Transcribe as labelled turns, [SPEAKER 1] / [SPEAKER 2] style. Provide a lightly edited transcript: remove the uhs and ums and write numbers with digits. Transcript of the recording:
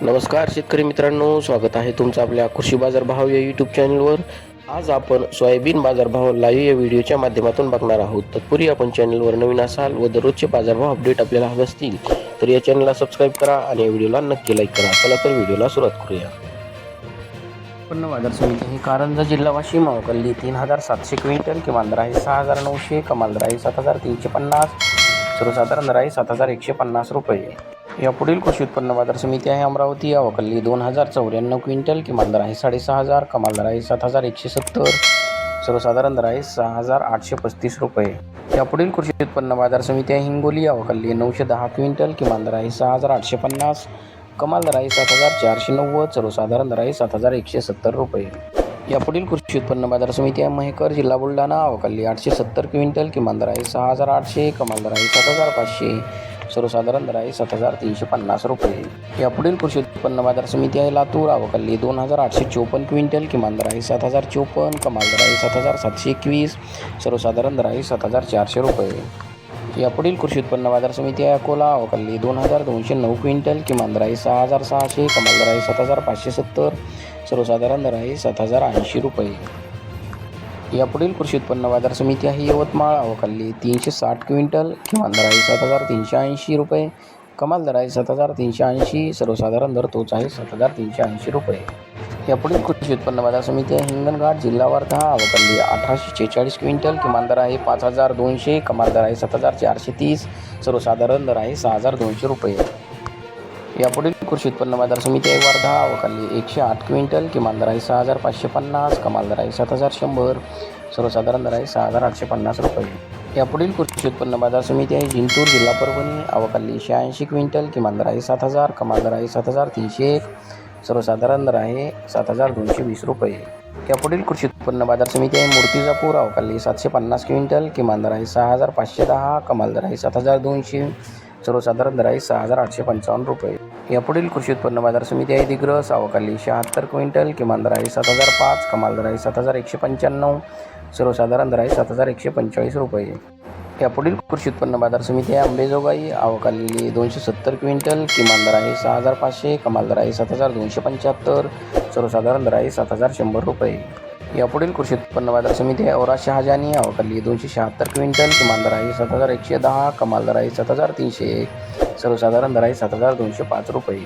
[SPEAKER 1] नमस्कार शेतकरी मित्रांनो, स्वागत आहे तुमचं आपल्या कृषी बाजार भाव या यूट्यूब चॅनलवर. आज आपण सोयाबीन बाजारभाव लाईव्ह या व्हिडिओच्या माध्यमातून बघणार आहोत. तत्पूर्वी आपण चॅनलवर नवीन असाल व दररोजचे बाजारभाव अपडेट आपल्याला हवे असतील तर या चॅनलला सबस्क्राईब करा आणि या व्हिडिओला नक्की लाईक करा. चला तर व्हिडिओला सुरुवात करूया. उत्पन्न बाजार समिती ही कारंजा जिल्हा वाशिम अवकल्ली 3700 क्विंटल, किमान दर आहे 6900, कमाल दर आहे 7350, सर्वसाधारण दर आहे 7150 रुपये. यापुढील कृषी उत्पन्न बाजार समिती आहे अमरावती अवकल्ली 2094 क्विंटल, किमान दर आहे 6500, कमाल दर आहे 7170, सर्वसाधारण दर आहे 6835 रुपये. यापुढील कृषी उत्पन्न बाजार समिती आहे हिंगोली अवकल्ली 910 क्विंटल, किमान दर आहे 6850, कमाल दर आहे 7490, सर्वसाधारण दर आहे 7170 रुपये. यापुढील कृषी उत्पन्न बाजार समिती आहे महेकर जिल्हा बुलढाणा अवकल्ली 870 क्विंटल, किमान दर आहे 6800, कमाल दर आहे 7500, सर्वसाधारण दर आहे 7350 रुपये. यापुढील कृषी उत्पन्न बाजार समिती आहे लातूर अवकल्ली 2854 क्विंटल, किमान दर आहे 7054, कमाल दर आहे 7721, सर्वसाधारण दर आहे 7400 रुपये. यापुढील कृषी उत्पन्न बाजार समिती आहे अकोला अवकल्ली 2209 क्विंटल, किमान दर आहे 6600, कमाल दर आहे 7570, सर्वसाधारण दर आहे 7080 रुपये. यापुढील कृषी उत्पन्न बाजार समिती आहे यवतमाळ अवकल्ली 360 क्विंटल, किमान दर आहे 7380 रुपये, कमाल दर आहे 7380, सर्वसाधारण दर तोच आहे 7380 रुपये. यापुढील कृषी उत्पन्न बाजार समिती आहे हिंगणघाट जिल्हा वर्धा अवकल्ली 1846 क्विंटल, किमान दर आहे 5200, कमाल दर आहे 7430, सर्वसाधारण दर आहे 6200 रुपये. यापुढील कृषी उत्पन्न बाजार समिती आहे वर्धा अवकल्ली 108 क्विंटल, किमान दर आहे 6550, कमाल दर आहे 7100, सर्वसाधारण दर आहे 6850 रुपये. यापुढील कृषी उत्पन्न बाजार समिती आहे जिंतूर जिल्हा परभणी अवकल्ली 86 क्विंटल, किमान दर आहे 7000, कमाल दर आहे 7301, सर्वसाधारण दर आहे 7220 रुपये. यापुढील कृषी उत्पन्न बाजार समिती आहे मूर्तिजापूर अवकल्ली 750 क्विंटल, किमान दर आहे 6510, कमाल दर आहे 7200, सर्वसाधारण दर आहे 6855 रुपये. यापुढील कृषी उत्पन्न बाजार समिती आहे दिग्रस अवकल्ली 76 क्विंटल, किमान दर आहे 7005, कमाल दर आहे 7195, सर्वसाधारण दर आहे 7145 रुपये. यापुढील कृषी उत्पन्न बाजार समिती आहे अंबेजोगाई अवकल्ली 270 क्विंटल, किमान दर आहे 6500, कमाल दर आहे 7275, सर्वसाधारण दर आहे 7100 रुपये. यापुढील कृषी उत्पन्न बाजार समिती आहे औरा शहाजानी अवकल्ली 276 क्विंटल, किमान दर आहे 7110, कमाल दर आहे 7301, सर्वसाधारण दर आहे 7205 रुपये.